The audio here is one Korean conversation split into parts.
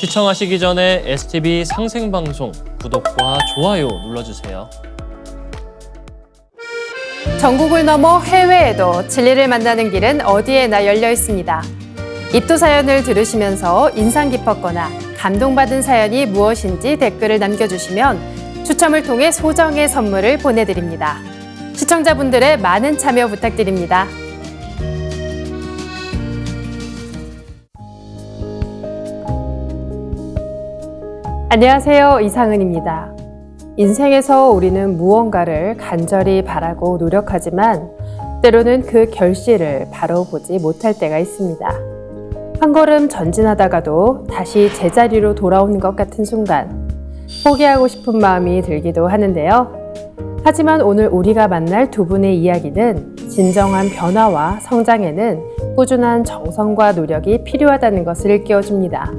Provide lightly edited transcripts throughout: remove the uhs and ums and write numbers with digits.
시청하시기 전에 STV 상생방송 구독과 좋아요 눌러주세요. 전국을 넘어 해외에도 진리를 만나는 길은 어디에나 열려 있습니다. 입도 사연을 들으시면서 인상 깊었거나 감동받은 사연이 무엇인지 댓글을 남겨주시면 추첨을 통해 소정의 선물을 보내드립니다. 시청자분들의 많은 참여 부탁드립니다. 안녕하세요, 이상은입니다. 인생에서 우리는 무언가를 간절히 바라고 노력하지만 때로는 그 결실을 바로 보지 못할 때가 있습니다. 한 걸음 전진하다가도 다시 제자리로 돌아오는 것 같은 순간 포기하고 싶은 마음이 들기도 하는데요. 하지만 오늘 우리가 만날 두 분의 이야기는 진정한 변화와 성장에는 꾸준한 정성과 노력이 필요하다는 것을 일깨워줍니다.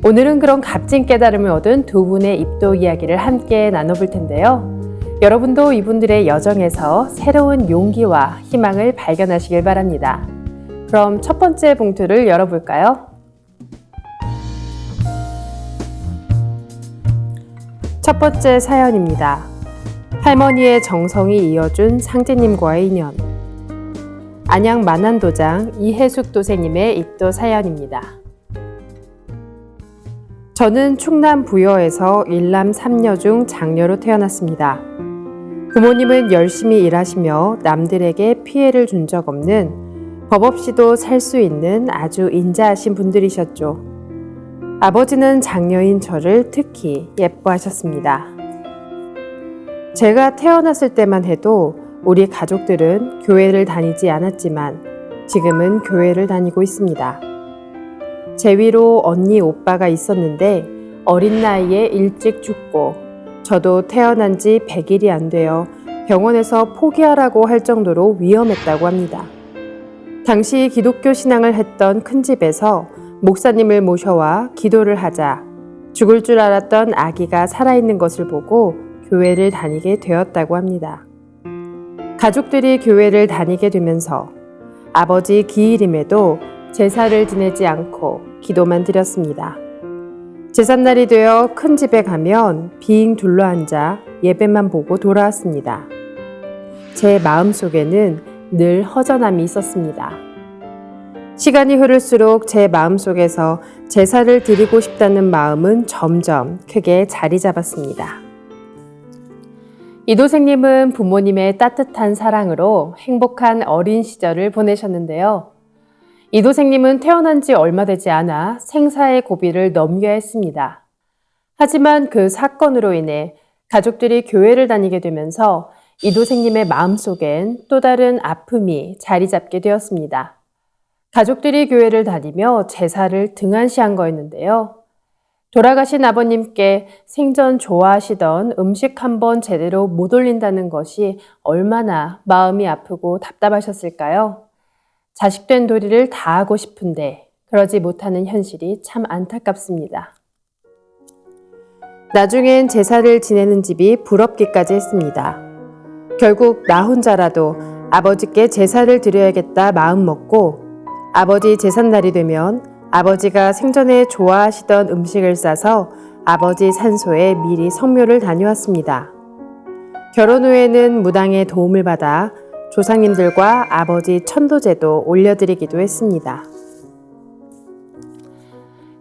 오늘은 그런 값진 깨달음을 얻은 두 분의 입도 이야기를 함께 나눠볼 텐데요. 여러분도 이분들의 여정에서 새로운 용기와 희망을 발견하시길 바랍니다. 그럼 첫 번째 봉투를 열어볼까요? 첫 번째 사연입니다. 할머니의 정성이 이어준 상제님과의 인연. 안양 만안도장 이혜숙 도생님의 입도 사연입니다. 저는 충남 부여에서 일남 3녀 중 장녀로 태어났습니다. 부모님은 열심히 일하시며 남들에게 피해를 준 적 없는 법 없이도 살 수 있는 아주 인자하신 분들이셨죠. 아버지는 장녀인 저를 특히 예뻐하셨습니다. 제가 태어났을 때만 해도 우리 가족들은 교회를 다니지 않았지만 지금은 교회를 다니고 있습니다. 제 위로 언니, 오빠가 있었는데 어린 나이에 일찍 죽고 저도 태어난 지 100일이 안 되어 병원에서 포기하라고 할 정도로 위험했다고 합니다. 당시 기독교 신앙을 했던 큰 집에서 목사님을 모셔와 기도를 하자 죽을 줄 알았던 아기가 살아있는 것을 보고 교회를 다니게 되었다고 합니다. 가족들이 교회를 다니게 되면서 아버지 기일임에도 제사를 지내지 않고 기도만 드렸습니다. 제삿날이 되어 큰 집에 가면 빙 둘러앉아 예배만 보고 돌아왔습니다. 제 마음속에는 늘 허전함이 있었습니다. 시간이 흐를수록 제 마음속에서 제사를 드리고 싶다는 마음은 점점 크게 자리 잡았습니다. 이도생님은 부모님의 따뜻한 사랑으로 행복한 어린 시절을 보내셨는데요. 이도생님은 태어난 지 얼마 되지 않아 생사의 고비를 넘겨야 했습니다. 하지만 그 사건으로 인해 가족들이 교회를 다니게 되면서 이도생님의 마음속엔 또 다른 아픔이 자리 잡게 되었습니다. 가족들이 교회를 다니며 제사를 등한시한 거였는데요. 돌아가신 아버님께 생전 좋아하시던 음식 한번 제대로 못 올린다는 것이 얼마나 마음이 아프고 답답하셨을까요? 자식된 도리를 다하고 싶은데 그러지 못하는 현실이 참 안타깝습니다. 나중엔 제사를 지내는 집이 부럽기까지 했습니다. 결국 나 혼자라도 아버지께 제사를 드려야겠다 마음먹고 아버지 제삿날이 되면 아버지가 생전에 좋아하시던 음식을 싸서 아버지 산소에 미리 성묘를 다녀왔습니다. 결혼 후에는 무당의 도움을 받아 조상님들과 아버지 천도제도 올려드리기도 했습니다.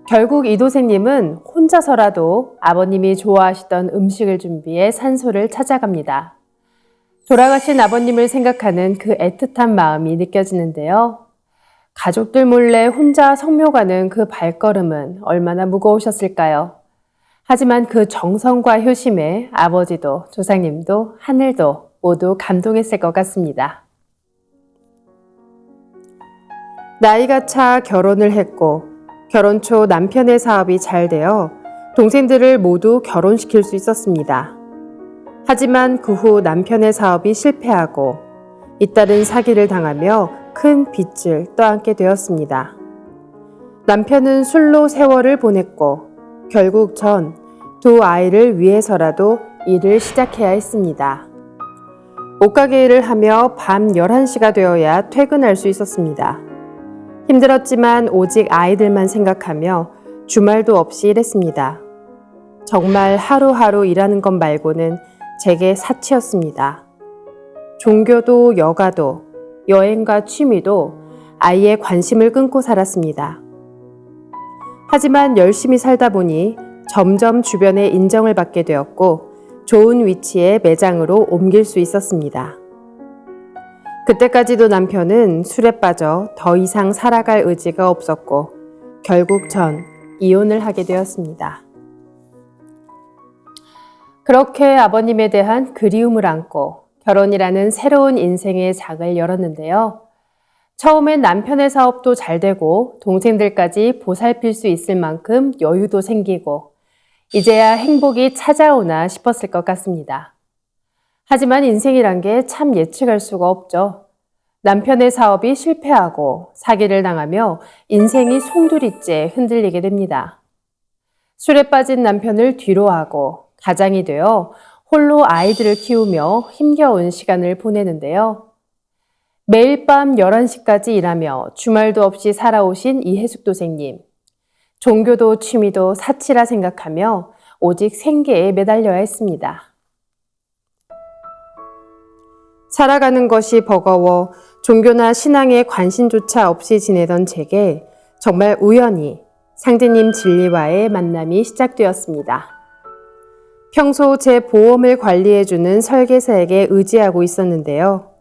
결국 이도생님은 혼자서라도 아버님이 좋아하시던 음식을 준비해 산소를 찾아갑니다. 돌아가신 아버님을 생각하는 그 애틋한 마음이 느껴지는데요. 가족들 몰래 혼자 성묘 가는 그 발걸음은 얼마나 무거우셨을까요? 하지만 그 정성과 효심에 아버지도 조상님도 하늘도 모두 감동했을 것 같습니다. 나이가 차 결혼을 했고 결혼 초 남편의 사업이 잘 되어 동생들을 모두 결혼시킬 수 있었습니다. 하지만 그 후 남편의 사업이 실패하고 잇따른 사기를 당하며 큰 빚을 떠안게 되었습니다. 남편은 술로 세월을 보냈고 결국 전 두 아이를 위해서라도 일을 시작해야 했습니다. 옷가게 일을 하며 밤 11시가 되어야 퇴근할 수 있었습니다. 힘들었지만 오직 아이들만 생각하며 주말도 없이 일했습니다. 정말 하루하루 일하는 것 말고는 제게 사치였습니다. 종교도 여가도 여행과 취미도 아이의 관심을 끊고 살았습니다. 하지만 열심히 살다 보니 점점 주변의 인정을 받게 되었고 좋은 위치의 매장으로 옮길 수 있었습니다. 그때까지도 남편은 술에 빠져 더 이상 살아갈 의지가 없었고 결국 전 이혼을 하게 되었습니다. 그렇게 아버님에 대한 그리움을 안고 결혼이라는 새로운 인생의 장을 열었는데요. 처음엔 남편의 사업도 잘 되고 동생들까지 보살필 수 있을 만큼 여유도 생기고 이제야 행복이 찾아오나 싶었을 것 같습니다. 하지만 인생이란 게 참 예측할 수가 없죠. 남편의 사업이 실패하고 사기를 당하며 인생이 송두리째 흔들리게 됩니다. 술에 빠진 남편을 뒤로하고 가장이 되어 홀로 아이들을 키우며 힘겨운 시간을 보내는데요. 매일 밤 11시까지 일하며 주말도 없이 살아오신 이혜숙 도생님. 종교도 취미도 사치라 생각하며 오직 생계에 매달려야 했습니다. 살아가는 것이 버거워 종교나 신앙에 관심조차 없이 지내던 제게 정말 우연히 상제님 진리와의 만남이 시작되었습니다. 평소 제 보험을 관리해주는 설계사에게 의지하고 있었는데요.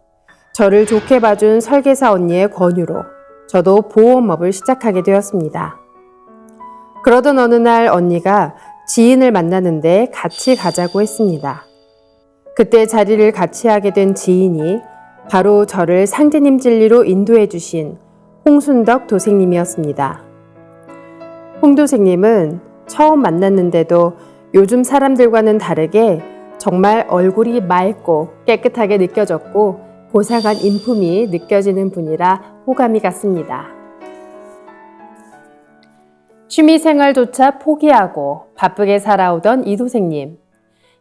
저를 좋게 봐준 설계사 언니의 권유로 저도 보험업을 시작하게 되었습니다. 그러던 어느 날 언니가 지인을 만나는데 같이 가자고 했습니다. 그때 자리를 같이 하게 된 지인이 바로 저를 상제님 진리로 인도해 주신 홍순덕 도생님이었습니다. 홍 도생님은 처음 만났는데도 요즘 사람들과는 다르게 정말 얼굴이 맑고 깨끗하게 느껴졌고 고상한 인품이 느껴지는 분이라 호감이 갔습니다. 취미생활조차 포기하고 바쁘게 살아오던 이 도생님.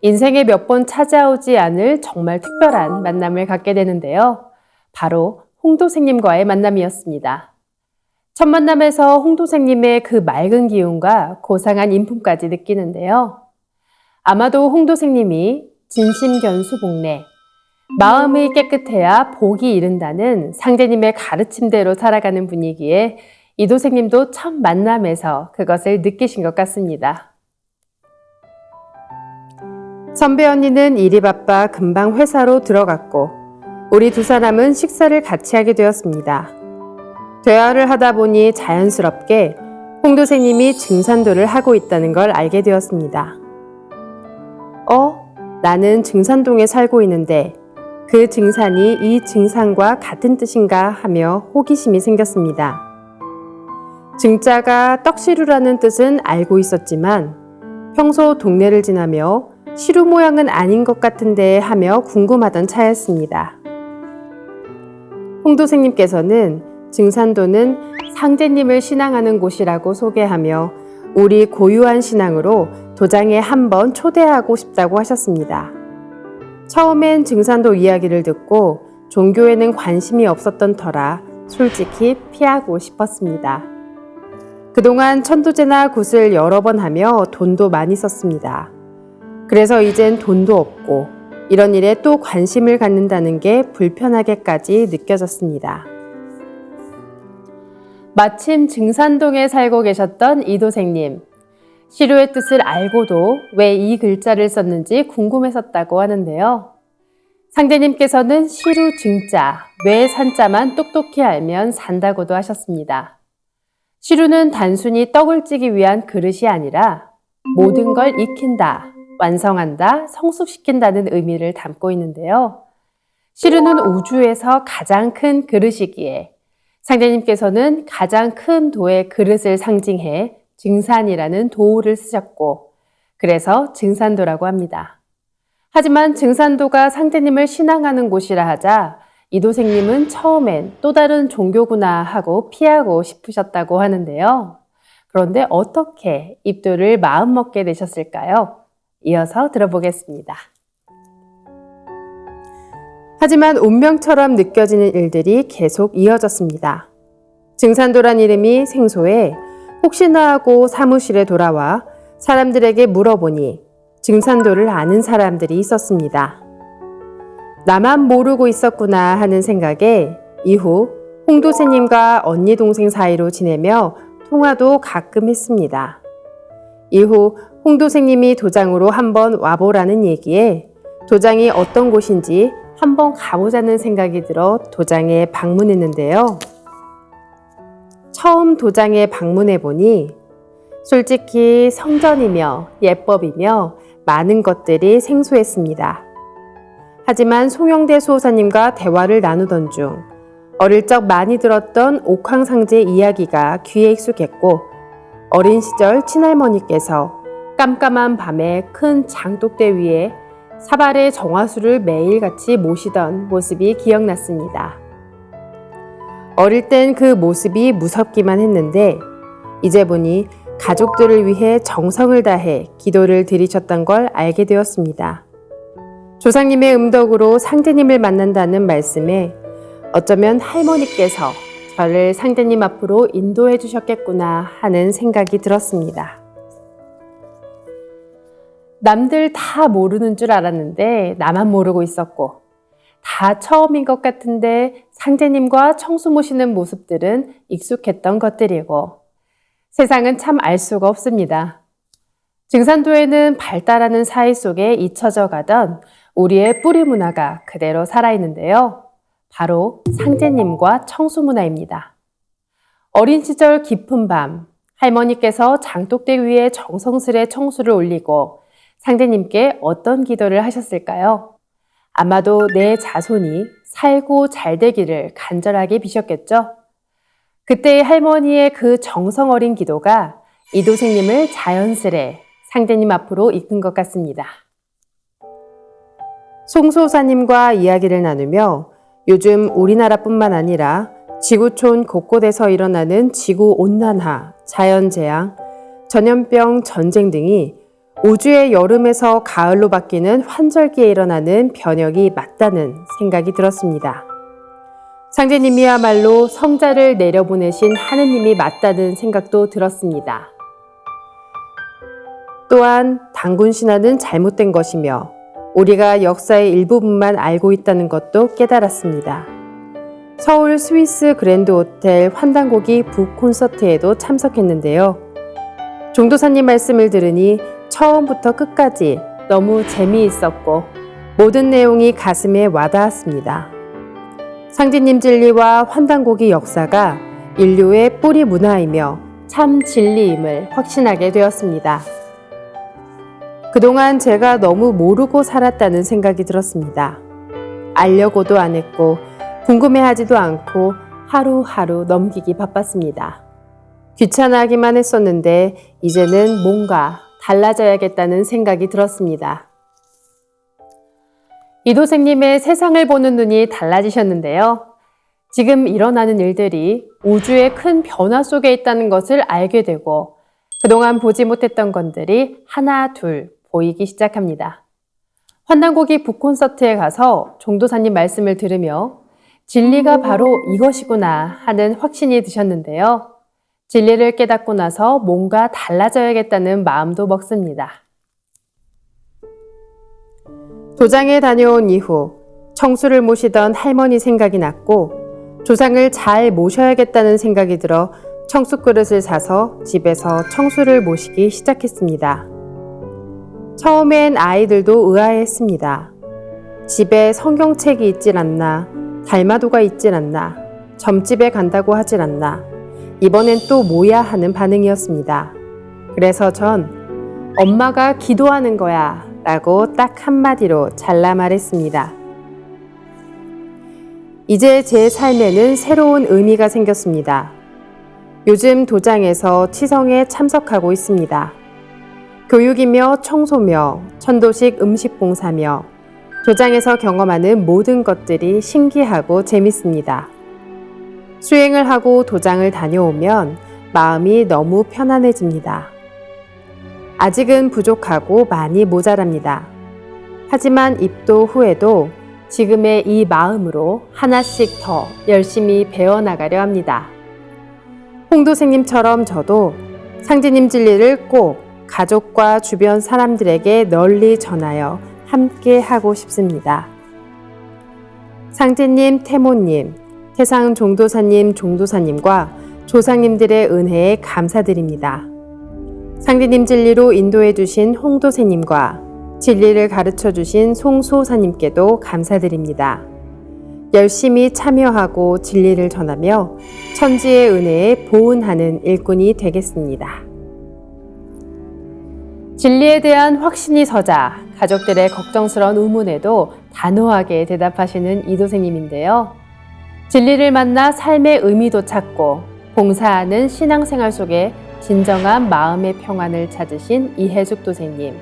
인생에 몇 번 찾아오지 않을 정말 특별한 만남을 갖게 되는데요. 바로 홍 도생님과의 만남이었습니다. 첫 만남에서 홍 도생님의 그 맑은 기운과 고상한 인품까지 느끼는데요. 아마도 홍 도생님이 진심견수복례, 마음이 깨끗해야 복이 이른다는 상제님의 가르침대로 살아가는 분이기에 이 도생님도 첫 만남에서 그것을 느끼신 것 같습니다. 선배 언니는 일이 바빠 금방 회사로 들어갔고 우리 두 사람은 식사를 같이 하게 되었습니다. 대화를 하다 보니 자연스럽게 홍 도생님이 증산도를 하고 있다는 걸 알게 되었습니다. 나는 증산동에 살고 있는데 그 증산이 이 증산과 같은 뜻인가 하며 호기심이 생겼습니다. 증자가 떡시루라는 뜻은 알고 있었지만 평소 동네를 지나며 시루 모양은 아닌 것 같은데 하며 궁금하던 차였습니다. 홍 도생님께서는 증산도는 상제님을 신앙하는 곳이라고 소개하며 우리 고유한 신앙으로 도장에 한번 초대하고 싶다고 하셨습니다. 처음엔 증산도 이야기를 듣고 종교에는 관심이 없었던 터라 솔직히 피하고 싶었습니다. 그동안 천도제나 굿을 여러 번 하며 돈도 많이 썼습니다. 그래서 이젠 돈도 없고 이런 일에 또 관심을 갖는다는 게 불편하게까지 느껴졌습니다. 마침 증산동에 살고 계셨던 이 도생님. 시루의 뜻을 알고도 왜 이 글자를 썼는지 궁금했었다고 하는데요. 상제님께서는 시루 증자, 뇌 산자만 똑똑히 알면 산다고도 하셨습니다. 시루는 단순히 떡을 찌기 위한 그릇이 아니라 모든 걸 익힌다, 완성한다, 성숙시킨다는 의미를 담고 있는데요. 시루는 우주에서 가장 큰 그릇이기에 상제님께서는 가장 큰 도의 그릇을 상징해 증산이라는 도우를 쓰셨고 그래서 증산도라고 합니다. 하지만 증산도가 상제님을 신앙하는 곳이라 하자 이 도생님은 처음엔 또 다른 종교구나 하고 피하고 싶으셨다고 하는데요. 그런데 어떻게 입도를 마음먹게 되셨을까요? 이어서 들어보겠습니다. 하지만 운명처럼 느껴지는 일들이 계속 이어졌습니다. 증산도란 이름이 생소해 혹시나 하고 사무실에 돌아와 사람들에게 물어보니 증산도를 아는 사람들이 있었습니다. 나만 모르고 있었구나 하는 생각에 이후 홍도세님과 언니 동생 사이로 지내며 통화도 가끔 했습니다. 이후 홍도생님이 도장으로 한번 와보라는 얘기에 도장이 어떤 곳인지 한번 가보자는 생각이 들어 도장에 방문했는데요. 처음 도장에 방문해 보니 솔직히 성전이며 예법이며 많은 것들이 생소했습니다. 하지만 송영대 수호사님과 대화를 나누던 중 어릴 적 많이 들었던 옥황상제 이야기가 귀에 익숙했고 어린 시절 친할머니께서 깜깜한 밤에 큰 장독대 위에 사발의 정화수를 매일같이 모시던 모습이 기억났습니다. 어릴 땐 그 모습이 무섭기만 했는데 이제 보니 가족들을 위해 정성을 다해 기도를 드리셨던 걸 알게 되었습니다. 조상님의 음덕으로 상제님을 만난다는 말씀에 어쩌면 할머니께서 저를 상제님 앞으로 인도해 주셨겠구나 하는 생각이 들었습니다. 남들 다 모르는 줄 알았는데 나만 모르고 있었고 다 처음인 것 같은데 상제님과 청수 모시는 모습들은 익숙했던 것들이고 세상은 참 알 수가 없습니다. 증산도에는 발달하는 사회 속에 잊혀져 가던 우리의 뿌리 문화가 그대로 살아있는데요. 바로 상제님과 청수 문화입니다. 어린 시절 깊은 밤 할머니께서 장독대 위에 정성스레 청수를 올리고 상제님께 어떤 기도를 하셨을까요? 아마도 내 자손이 살고 잘 되기를 간절하게 비셨겠죠? 그때의 할머니의 그 정성 어린 기도가 이도생님을 자연스레 상제님 앞으로 이끈 것 같습니다. 송소사님과 이야기를 나누며 요즘 우리나라뿐만 아니라 지구촌 곳곳에서 일어나는 지구온난화, 자연재앙, 전염병, 전쟁 등이 우주의 여름에서 가을로 바뀌는 환절기에 일어나는 변혁이 맞다는 생각이 들었습니다. 상제님이야말로 성자를 내려보내신 하느님이 맞다는 생각도 들었습니다. 또한 단군 신화는 잘못된 것이며 우리가 역사의 일부분만 알고 있다는 것도 깨달았습니다. 서울 스위스 그랜드 호텔 환단고기 북 콘서트에도 참석했는데요. 종도사님 말씀을 들으니 처음부터 끝까지 너무 재미있었고 모든 내용이 가슴에 와닿았습니다. 상제님 진리와 환단고기 역사가 인류의 뿌리 문화이며 참 진리임을 확신하게 되었습니다. 그동안 제가 너무 모르고 살았다는 생각이 들었습니다. 알려고도 안 했고 궁금해하지도 않고 하루하루 넘기기 바빴습니다. 귀찮아하기만 했었는데 이제는 뭔가 달라져야겠다는 생각이 들었습니다. 이도생님의 세상을 보는 눈이 달라지셨는데요. 지금 일어나는 일들이 우주의 큰 변화 속에 있다는 것을 알게 되고 그동안 보지 못했던 것들이 하나 둘 보이기 시작합니다. 환단고기 북콘서트에 가서 종도사님 말씀을 들으며 진리가 바로 이것이구나 하는 확신이 드셨는데요. 진리를 깨닫고 나서 뭔가 달라져야겠다는 마음도 먹습니다. 도장에 다녀온 이후 청수를 모시던 할머니 생각이 났고 조상을 잘 모셔야겠다는 생각이 들어 청수 그릇을 사서 집에서 청수를 모시기 시작했습니다. 처음엔 아이들도 의아해했습니다. 집에 성경책이 있질 않나, 달마도가 있질 않나, 점집에 간다고 하질 않나, 이번엔 또 뭐야 하는 반응이었습니다. 그래서 전 엄마가 기도하는 거야 라고 딱 한마디로 잘라 말했습니다. 이제 제 삶에는 새로운 의미가 생겼습니다. 요즘 도장에서 치성에 참석하고 있습니다. 교육이며 청소며 천도식 음식 봉사며 도장에서 경험하는 모든 것들이 신기하고 재밌습니다. 수행을 하고 도장을 다녀오면 마음이 너무 편안해집니다. 아직은 부족하고 많이 모자랍니다. 하지만 입도 후에도 지금의 이 마음으로 하나씩 더 열심히 배워나가려 합니다. 홍도생님처럼 저도 상제님 진리를 꼭 가족과 주변 사람들에게 널리 전하여 함께 하고 싶습니다. 상제님, 태모님, 태상 종도사님, 종도사님과 조상님들의 은혜에 감사드립니다. 상제님 진리로 인도해 주신 홍도사님과 진리를 가르쳐 주신 송소사님께도 감사드립니다. 열심히 참여하고 진리를 전하며 천지의 은혜에 보은하는 일꾼이 되겠습니다. 진리에 대한 확신이 서자 가족들의 걱정스러운 의문에도 단호하게 대답하시는 이도생님인데요. 진리를 만나 삶의 의미도 찾고 봉사하는 신앙생활 속에 진정한 마음의 평안을 찾으신 이혜숙 도생님.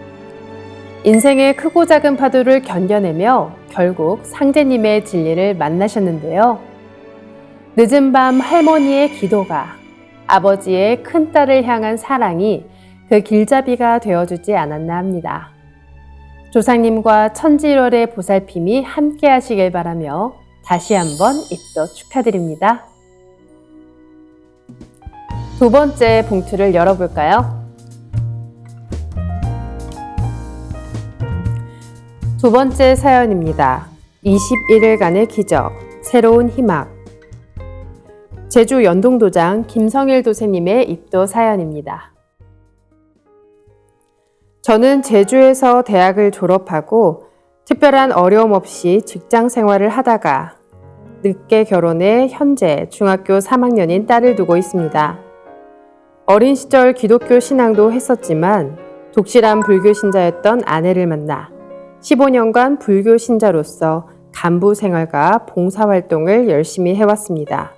인생의 크고 작은 파도를 견뎌내며 결국 상제님의 진리를 만나셨는데요. 늦은 밤 할머니의 기도가 아버지의 큰딸을 향한 사랑이 그 길잡이가 되어주지 않았나 합니다. 조상님과 천지일월의 보살핌이 함께 하시길 바라며 다시 한번 입도 축하드립니다. 두 번째 봉투를 열어볼까요? 두 번째 사연입니다. 21일간의 기적, 새로운 희망. 제주 연동도장 김성일 도생님의 입도 사연입니다. 저는 제주에서 대학을 졸업하고 특별한 어려움 없이 직장 생활을 하다가 늦게 결혼해 현재 중학교 3학년인 딸을 두고 있습니다. 어린 시절 기독교 신앙도 했었지만 독실한 불교 신자였던 아내를 만나 15년간 불교 신자로서 간부 생활과 봉사활동을 열심히 해왔습니다.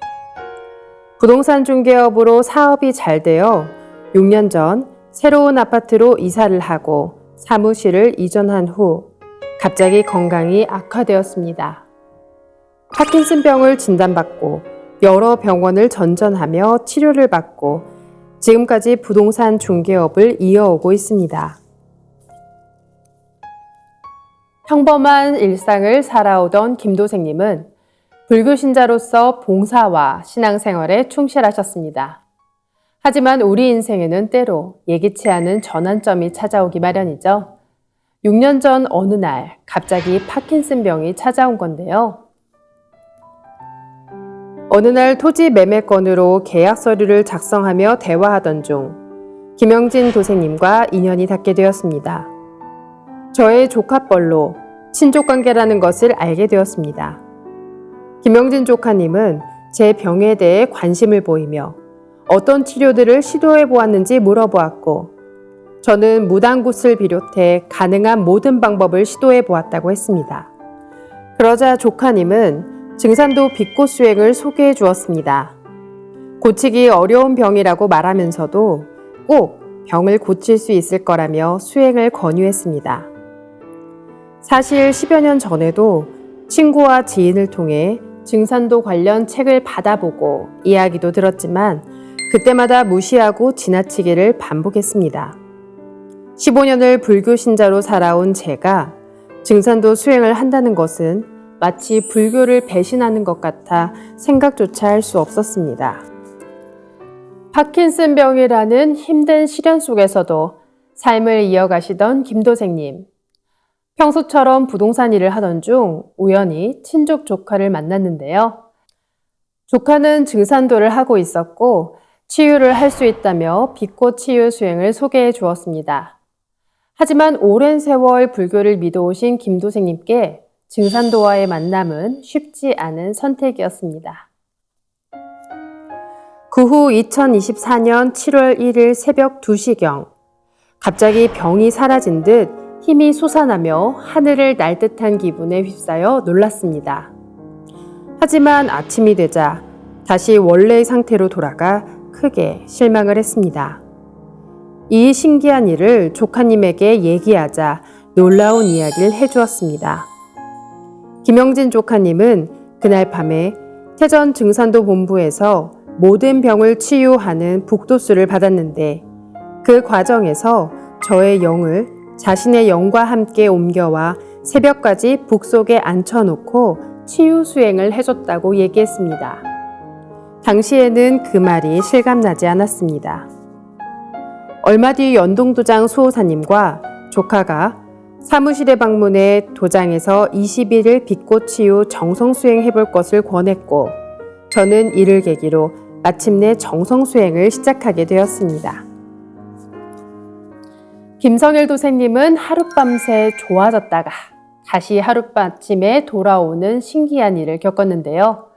부동산 중개업으로 사업이 잘 되어 6년 전 새로운 아파트로 이사를 하고 사무실을 이전한 후 갑자기 건강이 악화되었습니다. 파킨슨병을 진단받고 여러 병원을 전전하며 치료를 받고 지금까지 부동산 중개업을 이어오고 있습니다. 평범한 일상을 살아오던 김도생님은 불교 신자로서 봉사와 신앙생활에 충실하셨습니다. 하지만 우리 인생에는 때로 예기치 않은 전환점이 찾아오기 마련이죠. 6년 전 어느 날 갑자기 파킨슨병이 찾아온 건데요. 어느 날 토지 매매건으로 계약 서류를 작성하며 대화하던 중 김영진 도생님과 인연이 닿게 되었습니다. 저의 조카뻘로 친족관계라는 것을 알게 되었습니다. 김영진 조카님은 제 병에 대해 관심을 보이며 어떤 치료들을 시도해 보았는지 물어보았고 저는 무당굿을 비롯해 가능한 모든 방법을 시도해 보았다고 했습니다. 그러자 조카님은 증산도 빛꽃 수행을 소개해 주었습니다. 고치기 어려운 병이라고 말하면서도 꼭 병을 고칠 수 있을 거라며 수행을 권유했습니다. 사실 10여 년 전에도 친구와 지인을 통해 증산도 관련 책을 받아보고 이야기도 들었지만 그때마다 무시하고 지나치기를 반복했습니다. 15년을 불교 신자로 살아온 제가 증산도 수행을 한다는 것은 마치 불교를 배신하는 것 같아 생각조차 할 수 없었습니다. 파킨슨병이라는 힘든 시련 속에서도 삶을 이어가시던 김도생님. 평소처럼 부동산 일을 하던 중 우연히 친족 조카를 만났는데요. 조카는 증산도를 하고 있었고 치유를 할 수 있다며 빛꽃 치유 수행을 소개해 주었습니다. 하지만 오랜 세월 불교를 믿어오신 김도생님께 증산도와의 만남은 쉽지 않은 선택이었습니다. 그 후 2024년 7월 1일 새벽 2시경 갑자기 병이 사라진 듯 힘이 솟아나며 하늘을 날 듯한 기분에 휩싸여 놀랐습니다. 하지만 아침이 되자 다시 원래의 상태로 돌아가 크게 실망을 했습니다. 이 신기한 일을 조카님에게 얘기하자 놀라운 이야기를 해주었습니다. 김영진 조카님은 그날 밤에 태전 증산도 본부에서 모든 병을 치유하는 북도수를 받았는데 그 과정에서 저의 영을 자신의 영과 함께 옮겨와 새벽까지 북 속에 앉혀놓고 치유 수행을 해줬다고 얘기했습니다. 당시에는 그 말이 실감나지 않았습니다. 얼마 뒤 연동도장 수호사님과 조카가 사무실에 방문해 도장에서 20일을 빛꽃 치유 정성수행 해볼 것을 권했고 저는 이를 계기로 마침내 정성수행을 시작하게 되었습니다. 김성일 도생님은 하룻밤새 좋아졌다가 다시 하룻밤에 돌아오는 신기한 일을 겪었는데요.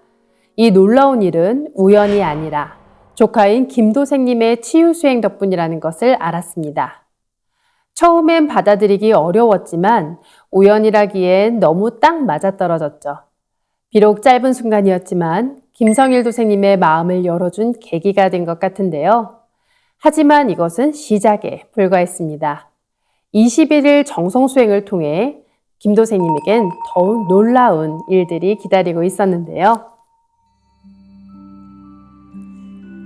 이 놀라운 일은 우연이 아니라 조카인 김 도생님의 치유수행 덕분이라는 것을 알았습니다. 처음엔 받아들이기 어려웠지만 우연이라기엔 너무 딱 맞아떨어졌죠. 비록 짧은 순간이었지만 김성일 도생님의 마음을 열어준 계기가 된 것 같은데요. 하지만 이것은 시작에 불과했습니다. 21일 정성수행을 통해 김 도생님에겐 더욱 놀라운 일들이 기다리고 있었는데요.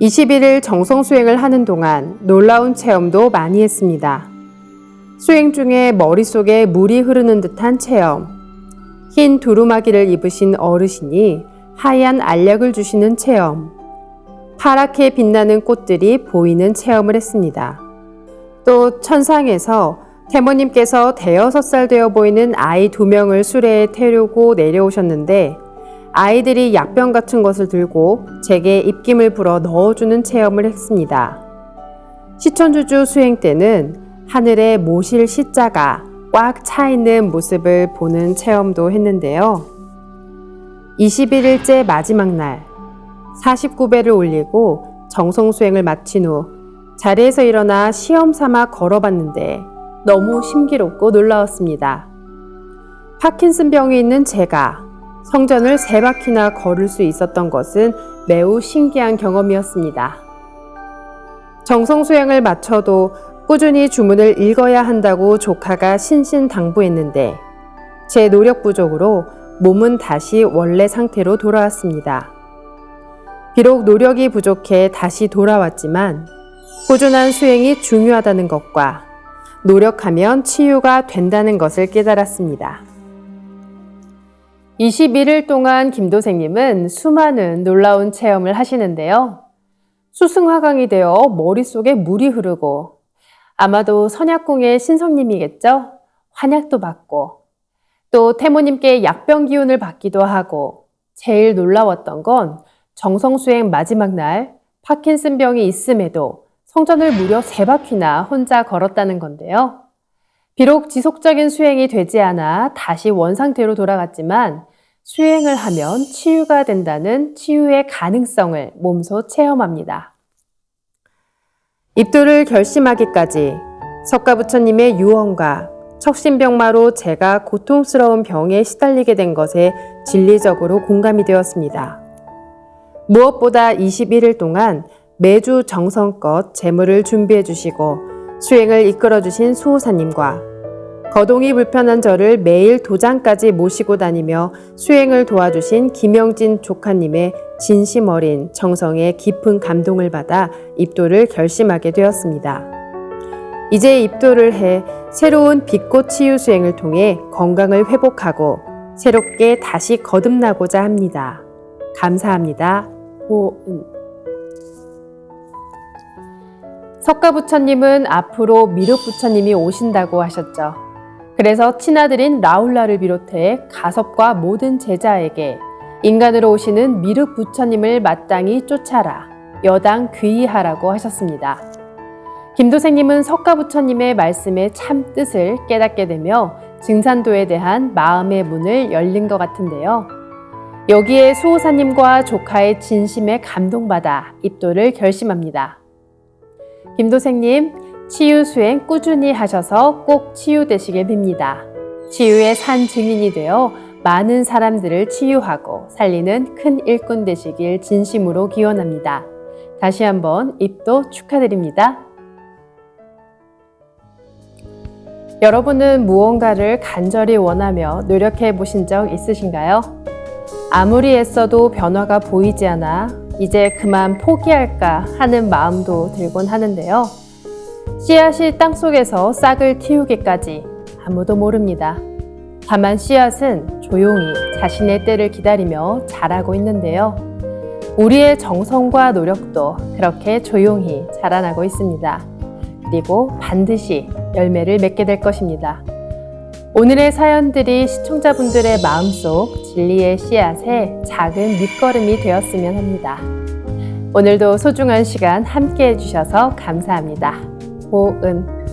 21일 정성수행을 하는 동안 놀라운 체험도 많이 했습니다. 수행 중에 머릿속에 물이 흐르는 듯한 체험, 흰 두루마기를 입으신 어르신이 하얀 알약을 주시는 체험, 파랗게 빛나는 꽃들이 보이는 체험을 했습니다. 또 천상에서 태모님께서 5살 되어 보이는 아이 2명을 수레에 태우고 내려오셨는데 아이들이 약병 같은 것을 들고 제게 입김을 불어 넣어주는 체험을 했습니다. 시천주주 수행 때는 하늘에 모실 시자가 꽉 차 있는 모습을 보는 체험도 했는데요. 21일째 마지막 날 49배를 올리고 정성수행을 마친 후 자리에서 일어나 시험 삼아 걸어봤는데 너무 신기롭고 놀라웠습니다. 파킨슨병이 있는 제가 성전을 3바퀴나 걸을 수 있었던 것은 매우 신기한 경험이었습니다. 정성수행을 마쳐도 꾸준히 주문을 읽어야 한다고 조카가 신신당부했는데 제 노력 부족으로 몸은 다시 원래 상태로 돌아왔습니다. 비록 노력이 부족해 다시 돌아왔지만 꾸준한 수행이 중요하다는 것과 노력하면 치유가 된다는 것을 깨달았습니다. 21일 동안 김도생님은 수많은 놀라운 체험을 하시는데요. 수승화강이 되어 머릿속에 물이 흐르고 아마도 선약궁의 신성님이겠죠? 환약도 받고 또 태모님께 약병 기운을 받기도 하고 제일 놀라웠던 건 정성수행 마지막 날 파킨슨병이 있음에도 성전을 무려 3바퀴나 혼자 걸었다는 건데요. 비록 지속적인 수행이 되지 않아 다시 원상태로 돌아갔지만 수행을 하면 치유가 된다는 치유의 가능성을 몸소 체험합니다. 입도를 결심하기까지 석가부처님의 유언과 척신병마로 제가 고통스러운 병에 시달리게 된 것에 진리적으로 공감이 되었습니다. 무엇보다 21일 동안 매주 정성껏 재물을 준비해 주시고 수행을 이끌어 주신 수호사님과 거동이 불편한 저를 매일 도장까지 모시고 다니며 수행을 도와주신 김영진 조카님의 진심 어린 정성에 깊은 감동을 받아 입도를 결심하게 되었습니다. 이제 입도를 해 새로운 빛꽃 치유 수행을 통해 건강을 회복하고 새롭게 다시 거듭나고자 합니다. 감사합니다. 호은. 석가부처님은 앞으로 미륵부처님이 오신다고 하셨죠. 그래서 친아들인 라울라를 비롯해 가섭과 모든 제자에게 인간으로 오시는 미륵부처님을 마땅히 쫓아라, 여당 귀의하라고 하셨습니다. 김도생님은 석가부처님의 말씀의 참 뜻을 깨닫게 되며 증산도에 대한 마음의 문을 열린 것 같은데요. 여기에 수호사님과 조카의 진심에 감동받아 입도를 결심합니다. 김도생님, 치유 수행 꾸준히 하셔서 꼭 치유되시게 빕니다. 치유의 산 증인이 되어 많은 사람들을 치유하고 살리는 큰 일꾼 되시길 진심으로 기원합니다. 다시 한번 입도 축하드립니다. 여러분은 무언가를 간절히 원하며 노력해 보신 적 있으신가요? 아무리 애써도 변화가 보이지 않아 이제 그만 포기할까 하는 마음도 들곤 하는데요. 씨앗이 땅속에서 싹을 틔우기까지 아무도 모릅니다. 다만 씨앗은 조용히 자신의 때를 기다리며 자라고 있는데요. 우리의 정성과 노력도 그렇게 조용히 자라나고 있습니다. 그리고 반드시 열매를 맺게 될 것입니다. 오늘의 사연들이 시청자분들의 마음속 진리의 씨앗에 작은 밑거름이 되었으면 합니다. 오늘도 소중한 시간 함께 해주셔서 감사합니다. 보은